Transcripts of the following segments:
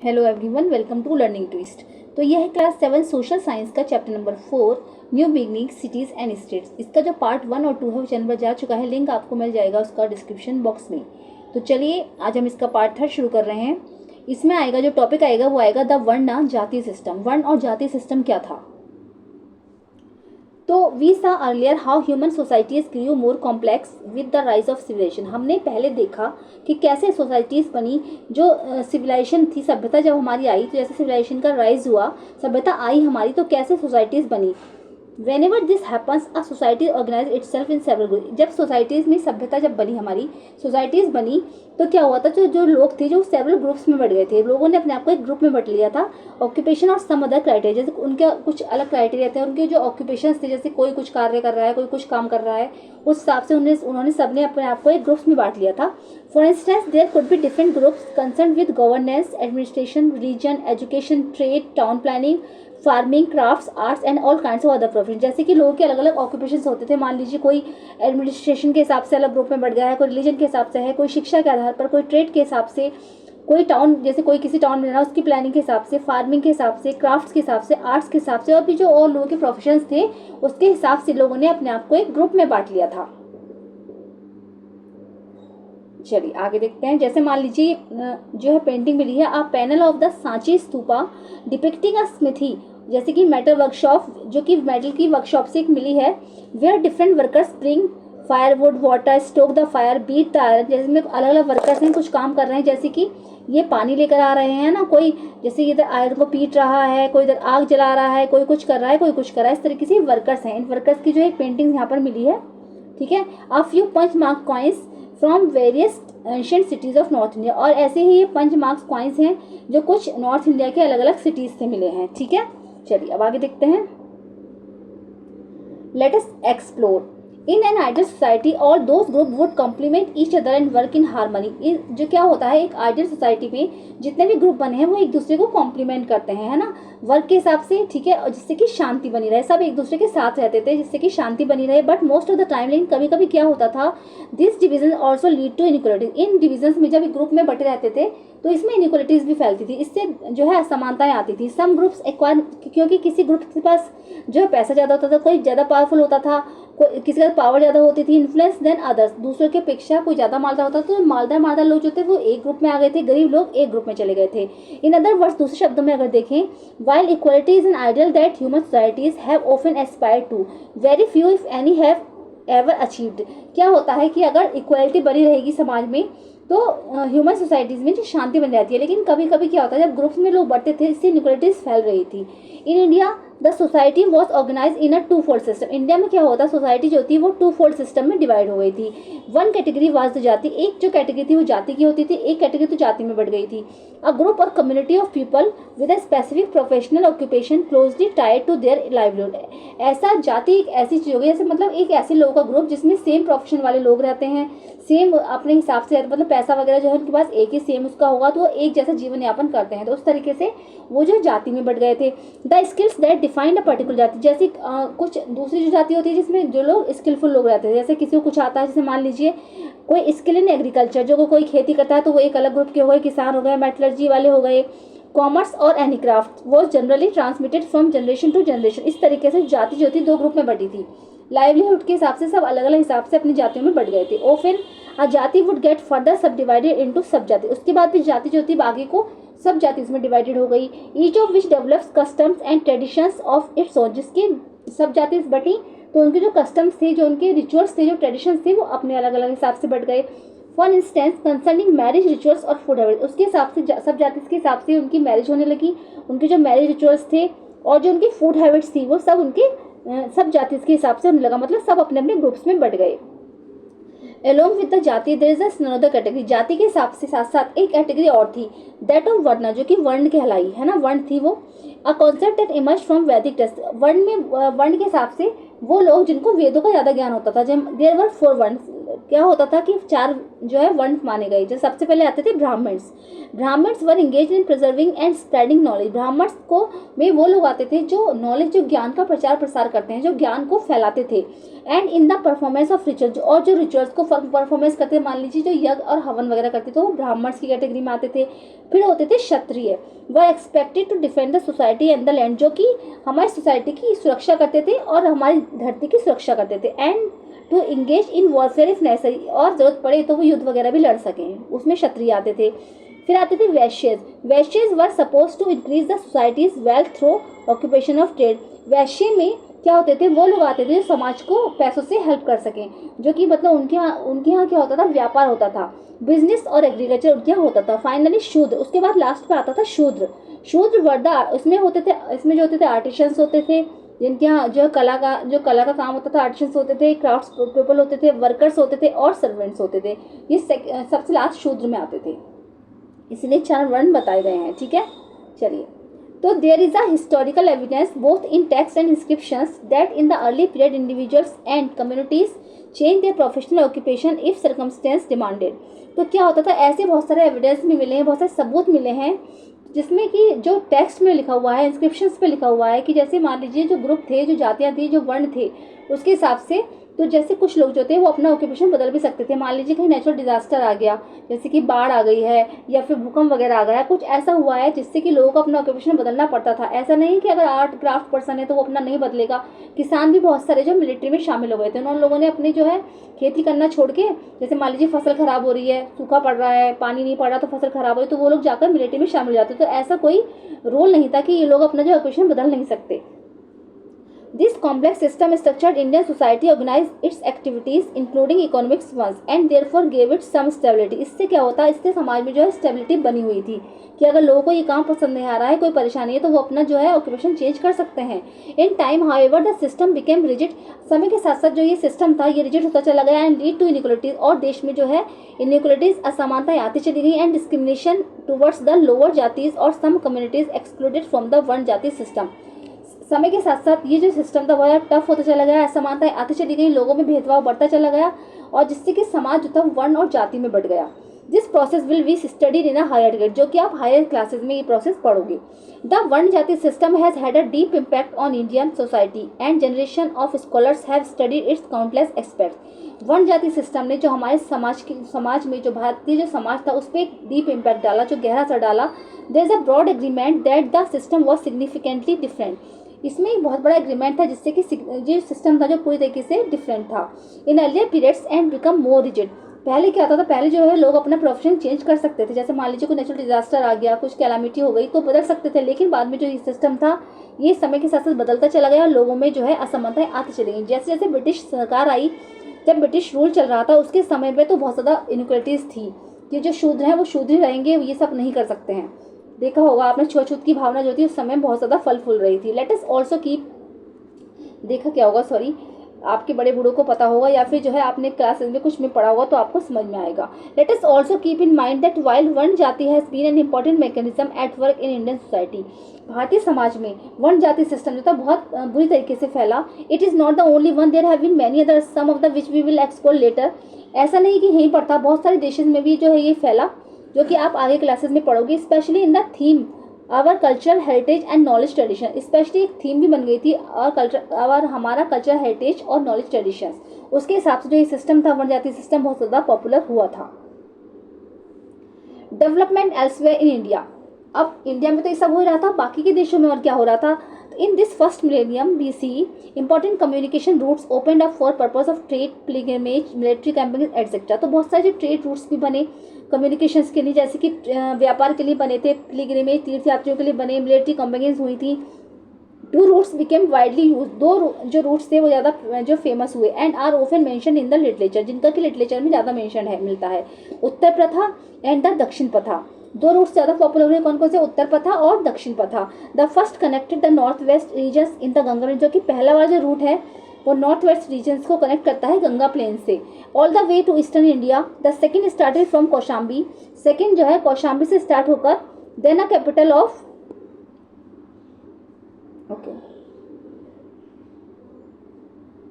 Hello everyone, welcome to learning twist. तो यह है क्लास 7 सोशल साइंस का chapter number 4 new beginning cities and states. इसका जो पार्ट 1 और 2 है वो चैनल पर जा चुका है, लिंक आपको मिल जाएगा उसका डिस्क्रिप्शन बॉक्स में। तो चलिए आज हम इसका पार्ट 3 शुरू कर रहे हैं। इसमें आएगा जो टॉपिक आएगा वो आएगा द वर्ण जाति सिस्टम। वर्ण और जाति सिस्टम क्या था। तो we saw earlier how human societies grew more complex with the rise of civilisation. हमने पहले देखा कि कैसे सोसाइटीज़ बनी, जो सिविलाइजेशन थी, सभ्यता जब हमारी आई, तो जैसे सिविलाइजेशन का राइज हुआ, सभ्यता आई हमारी, तो कैसे सोसाइटीज़ बनी। Whenever this happens, a society organize itself in several groups। जब सोसाइटीज़ में सभ्यता जब बनी, हमारी सोसाइटीज़ बनी, तो क्या हुआ था, जो जो लोग थे जो सेवरल ग्रुप्स में बढ़ गए थे। लोगों ने अपने आप को एक ग्रुप में बांट लिया था। ऑक्यूपेशन और सम अदर क्राइटेरिया, जैसे उनके कुछ अलग क्राइटेरिया थे, उनके जो ऑक्यूपेशन थे, जैसे कोई कुछ कार्य कर रहा है, कोई कुछ काम कर रहा है, उस हिसाब से उन्होंने सबने अपने आप को एक ग्रुप्स में बांट लिया था। For instance there could be different groups concern with governance, administration, region, education, trade, town planning, farming, crafts, arts and all kinds of other profession. जैसे कि लोगों के अलग अलग ऑक्यूपेशंस होते थे। मान लीजिए कोई एडमिनिस्ट्रेशन के हिसाब से अलग ग्रुप में बढ़ गया है, कोई रिलीजन के हिसाब से है, कोई शिक्षा के आधार पर, कोई ट्रेड के हिसाब से, कोई टाउन, जैसे कोई किसी टाउन में रहना उसकी प्लानिंग के हिसाब से, फार्मिंग के हिसाब से, क्राफ्ट्स के हिसाब से, आर्ट्स के हिसाब से, और भी जो और लोगों के प्रोफेशंस थे उसके हिसाब से लोगों ने अपने आप को एक ग्रुप में बांट लिया था। चलिए आगे देखते हैं। जैसे मान लीजिए जो है पेंटिंग मिली है, a panel of the Sanchi stupa depicting a smithy, जैसे कि मेटल वर्कशॉप, जो कि मेटल की वर्कशॉप से एक मिली है। Where different workers bring firewood, water, stoke the fire, beat the iron. जैसे में अलग अलग वर्कर्स हैं, कुछ काम कर रहे हैं, जैसे कि ये पानी लेकर आ रहे हैं ना, कोई जैसे इधर आयरन को पीट रहा है, कोई इधर आग जला रहा है, कोई कुछ कर रहा है, कोई कुछ कर रहा है। इस तरीके से वर्कर्स हैं। इन वर्कर्स की जो एक पेंटिंग यहाँ पर मिली है, ठीक है। A few punch mark coins from various ancient cities of North India. और ऐसे ही ये 5 मार्क्स कॉइन्स हैं जो कुछ नॉर्थ इंडिया के अलग अलग सिटीज़ से मिले हैं, ठीक है। चलिए अब आगे देखते हैं। Let us explore. In an ideal society all those group would complement each other and work in harmony. जो क्या होता है, एक आइडियल सोसाइटी में जितने भी ग्रुप बने हैं वो एक दूसरे को कॉम्प्लीमेंट करते हैं, है ना, वर्क के हिसाब से, ठीक है, और जिससे कि शांति बनी रहे। सब एक दूसरे के साथ रहते थे जिससे कि शांति बनी रहे। But most of the time, लेकिन कभी कभी क्या होता था, this division also lead to inequality. इन डिविजन में जब एक ग्रुप में बटे रहते थे तो इसमें इनइक्वालिटीज भी फैलती थी, इससे जो है असमानताएं आती थी। सम ग्रुप्स एक्वायर, क्योंकि किसी ग्रुप के पास जो है पैसा ज़्यादा होता था, कोई ज़्यादा पावरफुल होता था, कोई किसी का पावर ज़्यादा होती थी, इन्फ्लुएंस देन अदर्स, दूसरों की अपेक्षा कोई ज़्यादा मालदार होता था, तो मालदार लोग जो थे वो एक ग्रुप में आ गए थे, गरीब लोग एक ग्रुप में चले गए थे। इन अदर वर्ड्स, दूसरे शब्दों में अगर देखें, while equality is an ideal that human societies have often aspired to, very few if any have ever achieved. क्या होता है कि अगर इक्वलिटी बनी रहेगी समाज में तो ह्यूमन सोसाइटीज़ में जो शांति बनी रहती है। लेकिन कभी कभी क्या होता है, जब ग्रुप्स में लोग बढ़ते थे इससे इनइक्वालिटीज फैल रही थी। In India the society was organise in a two fold system. India में क्या होता है, सोसाइटी जो थी वो टू फोल्ड सिस्टम में डिवाइड हो गई थी। वन कैटेगरी वाज द जाति, एक जो कैटेगरी थी वो जाति की होती थी, एक कैटेगरी तो जाति में बढ़ गई थी। A group or community of people with a specific professional occupation closely tied to their livelihood. ऐसा जाति एक ऐसी चीज हो गई, जैसे मतलब एक ऐसे लोगों का ग्रुप जिसमें सेम प्रोफेशन वाले लोग रहते हैं, सेम अपने हिसाब से, मतलब पैसा वगैरह जो है उनके पास एक ही सेम उसका होगा, तो वो एक जैसा जीवन यापन करते हैं। तो उस तरीके से वो जो जाति में बढ़ गए थे। The skills that defined a particular जाति, जैसे कुछ दूसरी जो जाति होती है जिसमें जो लोग स्किलफुल लोग रहते हैं, जैसे किसी को कुछ आता है, जैसे मान लीजिए कोई स्किल इन एग्रीकल्चर, जो कोई खेती करता है तो वो एक अलग ग्रुप के हो गए, किसान हो गए, मेटलर्जी वाले हो गए, कॉमर्स और हैंडीक्राफ्ट वो generally transmitted from generation to generation. इस तरीके से जाति जो थी 2 ग्रुप में बटी थी। लाइवलीहुड के हिसाब से सब अलग अलग हिसाब से अपनी जातियों में बढ़ गए थे। और फिर अ जाति वुड गेट फर्दर सब डिवाइडेड इनटू सब जाति। उसके बाद भी जाति जो थी आगे को सब जाति इसमें डिवाइडेड हो गई। Each of which develops customs and traditions of its own. जिसके सब जाति बटी तो उनके जो कस्टम्स थे, जो उनके रिचुअल्स थे, जो ट्रेडिशंस थे, वो अपने अलग अलग हिसाब से बढ़ गए। For instance concerning marriage rituals और फूड हैबिट, उसके हिसाब से सब जाति के हिसाब से उनकी मैरिज होने लगी, उनके जो मैरिज रिचुअल्स थे और जो उनकी फूड हैबिट्स थी वो सब उनके सब जाति के हिसाब से होने लगा, मतलब सब अपने अपने ग्रुप्स में बढ़ गए। Along with the जाति there is another category, जाति के हिसाब से साथ साथ एक कैटेगरी और थी, that of वर्णा, जो कि वर्ण कहलाई, है ना, वर्ण थी वो। A concept that emerged from Vedic text, वर्ण में वर्ण के हिसाब से वो लोग जिनको वेदों का ज़्यादा ज्ञान होता था। जब देयर वर 4 वर्ण, क्या होता था कि 4 जो है वर्ण माने गए। जो सबसे पहले आते थे Brahmins. Brahmins were engage in preserving and spreading knowledge. Brahmins को में वो लोग आते थे जो नॉलेज, जो ज्ञान का प्रचार प्रसार करते हैं, जो ज्ञान को फैलाते थे। And in the performance of ritual, और जो रिचुअल्स को परफॉर्मेंस करते, मान लीजिए जो यज्ञ और हवन वगैरह करते थे, वो ब्राह्मण्स की कैटेगरी में आते थे। फिर होते थे Kshatriya, were expected to defend the society and the land, जो कि हमारी सोसाइटी की सुरक्षा करते थे और हमारी धरती की सुरक्षा करते थे। And to engage in warfare if necessary, और जरूरत पड़े तो वो युद्ध वगैरह भी लड़ सकें, उसमें क्षत्रिय आते थे। फिर आते थे Vaishyas. Vaishyas were suppose to increase the society's wealth through occupation of trade. Vaishya में क्या होते थे, वो लोग आते थे जो समाज को पैसों से हेल्प कर सकें, जो कि मतलब उनके यहाँ क्या होता था, व्यापार होता था, बिजनेस और एग्रीकल्चर उनके यहाँ होता था। फाइनली शूद्र, उसके बाद लास्ट पे आता था शूद्र। शूद्र वर्दा, इसमें होते थे, इसमें जो होते थे आर्टिशंस होते थे, जिनके यहाँ जो कला का काम होता था, आर्टिशंस होते थे, क्राफ्ट्स पीपल होते थे, वर्कर्स होते थे और सर्वेंट्स होते थे। ये सबसे लास्ट शूद्र में आते थे, इसलिए 4 वर्ण बताए गए हैं। ठीक है, चलिए। तो there is a historical evidence both in text and inscriptions that in the early period individuals and communities change their professional occupation if circumstances demanded. तो क्या होता था, ऐसे बहुत सारे एविडेंस भी मिले हैं, बहुत सारे सबूत मिले हैं, जिसमें कि जो टेक्स्ट में लिखा हुआ है, इंस्क्रिप्शंस पे लिखा हुआ है कि जैसे मान लीजिए जो ग्रुप थे, जो जातियाँ थी, जो वर्ण थे, उसके हिसाब से तो जैसे कुछ लोग जो थे वो अपना ऑक्यूपेशन बदल भी सकते थे। मान लीजिए कहीं नेचुरल डिजास्टर आ गया, जैसे कि बाढ़ आ गई है या फिर भूकंप वगैरह आ गया, कुछ ऐसा हुआ है जिससे कि लोगों को अपना ऑक्यूपेशन बदलना पड़ता था। ऐसा नहीं कि अगर आर्ट क्राफ्ट पर्सन है तो वो अपना नहीं बदलेगा। किसान भी बहुत सारे जो मिलिट्री में शामिल हो गए थे, उन लोगों ने अपनी जो है खेती करना छोड़ के, जैसे मान लीजिए फसल खराब हो रही है, सूखा पड़ रहा है, पानी नहीं पड़ रहा तो फसल खराब हो रही, तो वो लोग जाकर मिलिट्री में शामिल हो जाते। तो ऐसा कोई रूल नहीं था कि ये लोग अपना जो ऑक्यूपेशन बदल नहीं सकते। This complex system structured Indian society organized its activities including economic ones and therefore gave it some stability। इससे क्या होता है, इससे समाज में जो है स्टेबिलिटी बनी हुई थी कि अगर लोगों को ये काम पसंद नहीं आ रहा है, कोई परेशानी है, तो वो अपना जो है ऑक्यूपेशन चेंज कर सकते हैं। In time however the system became rigid. समय के साथ साथ जो ये सिस्टम था ये रिजिड होता चला गया एंड लीड टू इनइक्वालिटीज, और देश में जो है इनइक्वालिटीज, असमानताएं आती चली गई and discrimination towards the lower jatis और some communities excluded from the one jati system. समय के साथ साथ ये जो सिस्टम था बहुत टफ होता चला गया, असमानताएं आती चली गई, लोगों में भेदभाव बढ़ता चला गया, और जिससे कि समाज जो था वर्ण और जाति में बढ़ गया। This process will be studied in a higher grade, जो कि आप हायर क्लासेस में ये प्रोसेस पढ़ोगे। द वर्ण जाति system has had a deep impact on Indian society and generation of scholars have studied it's countless aspects. वर्ण जाति सिस्टम ने जो हमारे समाज में जो भारतीय जो समाज था उस पर एक डीप इम्पैक्ट डाला, जो गहरा असर डाला। There is a broad agreement that the system was significantly different. इसमें एक बहुत बड़ा एग्रीमेंट था जिससे कि जो सिस्टम था जो पूरी तरीके से डिफरेंट था। In earlier periods and become more rigid. पहले क्या होता था, पहले जो है लोग अपना प्रोफेशन चेंज कर सकते थे, जैसे मान लीजिए कोई नेचुरल डिजास्टर आ गया, कुछ कैलामिटी हो गई तो बदल सकते थे, लेकिन बाद में जो ये सिस्टम था ये समय के साथ साथ बदलता चला गया, लोगों में जो है असमानताएं आती चली गई। जैसे जैसे ब्रिटिश सरकार आई, जब ब्रिटिश रूल चल रहा था उसके समय पे तो बहुत ज़्यादा इनइक्वालिटीज़ थी कि जो शूद्र हैं वो शूद्र ही रहेंगे, ये सब नहीं कर सकते हैं। देखा होगा आपने, छुआछूत की भावना जो थी उस समय बहुत ज़्यादा फल फूल रही थी। लेट अस ऑल्सो कीप, देखा क्या होगा, सॉरी, आपके बड़े बूढ़ों को पता होगा या फिर जो है आपने क्लासेस में कुछ में पढ़ा होगा तो आपको समझ में आएगा। Let us also keep in mind that while varna jati has been an important mechanism at work in Indian society. भारतीय समाज में वर्ण जाति सिस्टम जो था बहुत बुरी तरीके से फैला। It is not the only one, there have been many other, some of the which we will explore later. ऐसा नहीं कि यहीं पर था, बहुत सारे देशों में भी जो है ये फैला, जो कि आप आगे क्लासेस में पढ़ोगे। Specially in the theme our cultural heritage and knowledge tradition, specially एक थीम भी बन गई थी और हमारा कल्चरल हेरिटेज और नॉलेज ट्रेडिशन, उसके हिसाब से जो ये सिस्टम था वर्ण जाति सिस्टम बहुत ज़्यादा पॉपुलर हुआ था। डेवलपमेंट एल्सवेयर इन इंडिया, अब इंडिया में तो ये सब हो रहा था, बाकी के देशों में और क्या हो रहा था। In this first millennium BCE important communication routes opened up for purpose of trade, pilgrimage, military campaign etcetera. तो बहुत सारे जो ट्रेड रूट्स भी बने कम्युनिकेशंस के लिए, जैसे कि व्यापार के लिए बने थे, पिलग्रिमेज तीर्थयात्रियों के लिए बने, मिलिट्री कैंपेन्स हुई थी। 2 रूट्स बिकेम वाइडली यूज, 2 जो रूट्स थे वो ज़्यादा जो फेमस हुए and are often mention in the literature, जिनका कि लिटरेचर में ज़्यादा मेंशन है मिलता है। उत्तर प्रथा एंड द दक्षिण प्रथा, 2 रूट्स ज़्यादा पॉपुलर हुए, कौन कौन से, उत्तर प्रथा और दक्षिण प्रथा। The first connected the north west regions in the Ganga, जो कि पहला वाला जो रूट है वो नॉर्थ वेस्ट रीजन्स को कनेक्ट करता है गंगा प्लेन से all the way to eastern India. The second started from Kaushambi, second जो है कौशाम्बी से स्टार्ट होकर then a capital of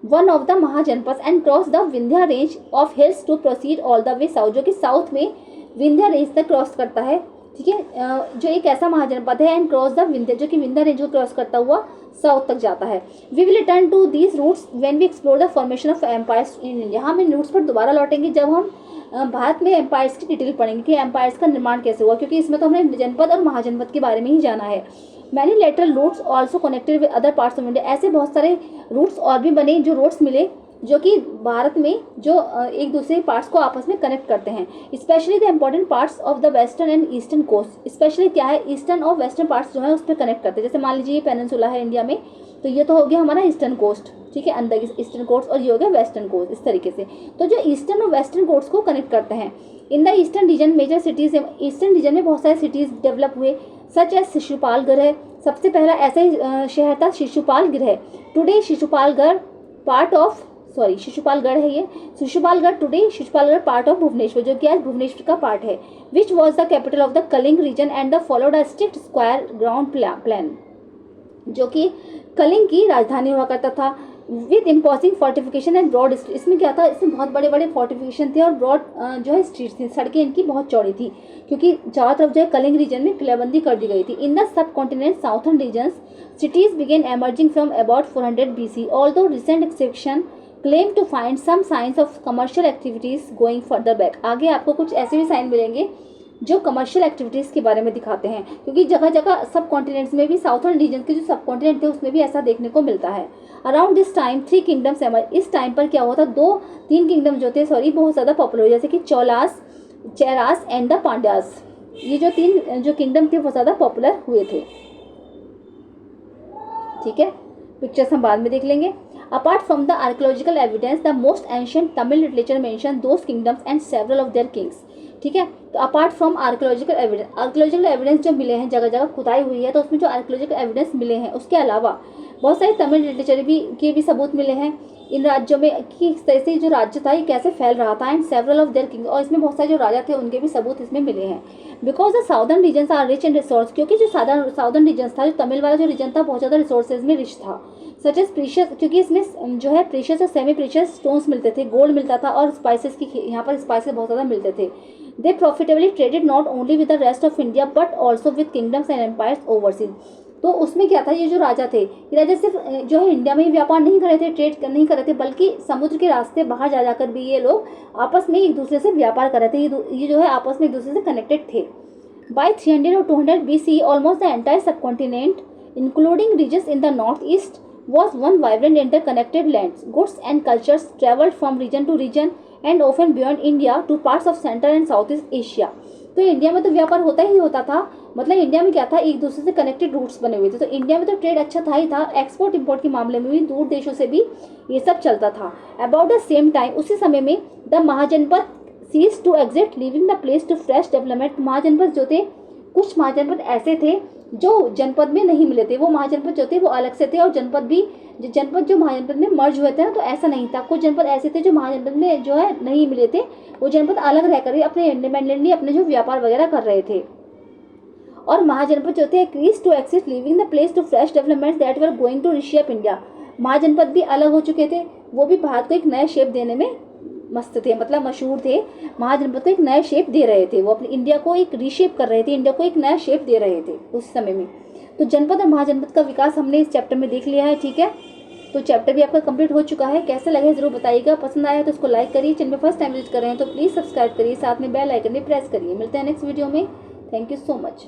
one of the mahajanapada and cross the Vindhya range of hills to proceed all the way south, जो कि south में Vindhya range तक cross करता है, ठीक है, जो एक ऐसा महाजनपद है, एंड क्रॉस द विंध्या, जो कि विंध्या रेंज को क्रॉस करता हुआ साउथ तक जाता है। We will return to these routes when we explore the formation of empires in India. हम इन रूट्स पर दोबारा लौटेंगे जब हम भारत में एम्पायर्स की डिटेल पढ़ेंगे कि एम्पायर्स का निर्माण कैसे हुआ, क्योंकि इसमें तो हमने जनपद और महाजनपद के बारे में ही जाना है। Many lateral routes also connected with other parts of India, ऐसे बहुत सारे रूट्स और भी बने, जो रूट्स मिले जो कि भारत में जो एक दूसरे पार्ट्स को आपस में कनेक्ट करते हैं। Specially the important parts of the western and eastern coast, specially क्या है, ईस्टर्न और वेस्टर्न पार्ट्स जो है उस पर कनेक्ट करते हैं। जैसे मान लीजिए ये पेनिनसुला है इंडिया में, तो ये तो हो गया हमारा ईस्टर्न कोस्ट, ठीक है, अंदर की ईस्टर्न कोस्ट, और ये हो गया वेस्टर्न कोस्ट, इस तरीके से। तो जो ईस्टर्न और वेस्टर्न कोस्ट को कनेक्ट करते हैं। In the eastern region major cities, eastern region में बहुत सारे सिटीज डेवलप हुए, सच एज शिशुपालगढ़ है, सबसे पहला ऐसा ही शहर था शिशुपालगढ़ है। Today Shishupalgarh part of, sorry Shishupalgarh है ये, Shishupalgarh today Shishupalgarh part of Bhubaneswar, जो कि आज भुवनेश्वर का पार्ट है। Which was the capital of the Kalinga region and the followed a strict square ground plan, जो कि कलिंग की राजधानी हुआ करता था। With imposing fortification and broad street, इसमें क्या था, इसमें बहुत बड़े बड़े फोर्टिफिकेशन थे और ब्रॉड जो है स्ट्रीट थी, सड़कें इनकी बहुत चौड़ी थी, क्योंकि चारों तरफ जो है कलिंग रीजन में किलाबंदी कर दी गई थी। In the subcontinent southern regions cities began emerging from about 400 BC, although recent exception claim to find some signs of commercial activities going further back. आगे आपको कुछ ऐसे भी साइन मिलेंगे जो कमर्शियल एक्टिविटीज़ के बारे में दिखाते हैं, क्योंकि जगह जगह सब कॉन्टिनेंट्स में भी, साउथर्न रीजन के जो सब कॉन्टिनेंट थे उसमें भी ऐसा देखने को मिलता है। Around this time 3 kingdoms emerge, इस टाइम पर क्या हुआ था, 3 किंगडम जो थे बहुत ज़्यादा पॉपुलर हुए, जैसे कि चौलास, चेरास एंड द पांड्यास, ये जो 3 जो किंगडम थे वो ज़्यादा पॉपुलर हुए थे, ठीक है। पिक्चर्स हम बाद में देख लेंगे। Apart from the archaeological evidence the most ancient Tamil literature mention those kingdoms and several of their Kings, ठीक है। तो अपार्ट फ्रॉम आर्कियोलॉजिकल एविडेंस जो मिले हैं, जगह जगह खुदाई हुई है तो उसमें जो आर्कियोलॉजिकल एविडेंस मिले हैं, उसके अलावा बहुत सारे तमिल लिटरेचर के भी सबूत मिले हैं इन राज्यों में कि इस तरह से जो राज्य था ये कैसे फैल रहा था, and several of their Kings, और इसमें बहुत सारे जो राजा थे उनके भी सबूत इसमें मिले हैं। Because the southern regions are rich in resource, क्योंकि जो साउदर्न रीजन्स था, जो तमिल वाला जो रीजन था बहुत ज़्यादा रिसोर्सेज में रिच था, सच एज प्रीशियस, क्योंकि इसमें जो है प्रीशियस और सेमी प्रीशियस स्टोन्स मिलते थे, गोल्ड मिलता था, और स्पाइसेस की यहाँ पर स्पाइसेस बहुत ज़्यादा मिलते थे। They profitably traded not only with the rest of India but also with kingdoms and empires overseas. तो उसमें क्या था, ये जो राजा थे, ये राजा सिर्फ जो है इंडिया में ही व्यापार नहीं कर रहे थे, ट्रेड नहीं कर रहे थे, बल्कि समुद्र के रास्ते बाहर जा जाकर भी ये लोग आपस में एक दूसरे से व्यापार कर रहे थे, ये जो है आपस में एक दूसरे से कनेक्टेड थे। बाय 300 और 200 BC almost the entire subcontinent including regions in the north east was one vibrant interconnected lands. Goods and cultures traveled from region to region and often beyond India to parts of Central and Southeast Asia. तो India में तो व्यापार होता ही होता था, मतलब India में क्या था, एक दूसरे से कनेक्टेड रूट्स बने हुए थे, तो इंडिया में तो ट्रेड अच्छा था ही था, एक्सपोर्ट इंपोर्ट के मामले में भी दूर देशों से भी ये सब चलता था। अबाउट द सेम टाइम, उसी समय में the mahajanapada cease to exit leaving the place to fresh development. Mahajanapada जो थे, कुछ महाजनपद ऐसे थे जो जनपद में नहीं मिले थे, वो महाजनपद जो थे वो अलग से थे, और जनपद जो महाजनपद में मर्ज हुए थे ना, तो ऐसा नहीं था। कुछ जनपद ऐसे थे जो महाजनपद में जो है नहीं मिले थे, वो जनपद अलग रहकर अपने इंडिपेंडेंटली अपने जो व्यापार वगैरह कर रहे थे। और महाजनपद जो थे क्रीज to exist leaving the place to fresh development that were going to reshape India. Mahajanapada भी अलग हो चुके थे, वो भी भारत को एक नया शेप देने में मस्त थे, मतलब मशहूर थे, महाजनपद को एक नया शेप दे रहे थे, वो अपनी इंडिया को एक रीशेप कर रहे थे, इंडिया को एक नया शेप दे रहे थे उस समय में। तो जनपद और महाजनपद का विकास हमने इस चैप्टर में देख लिया है, ठीक है। तो चैप्टर भी आपका कंप्लीट हो चुका है। कैसे लगे जरूर बताइएगा, पसंद आया तो इसको लाइक करिए, चैनल में फर्स्ट टाइम विजिट कर रहे हैं तो प्लीज़ सब्सक्राइब करिए, साथ में बेल आइकन भी प्रेस करिए। मिलते हैं नेक्स्ट वीडियो में। Thank you so much.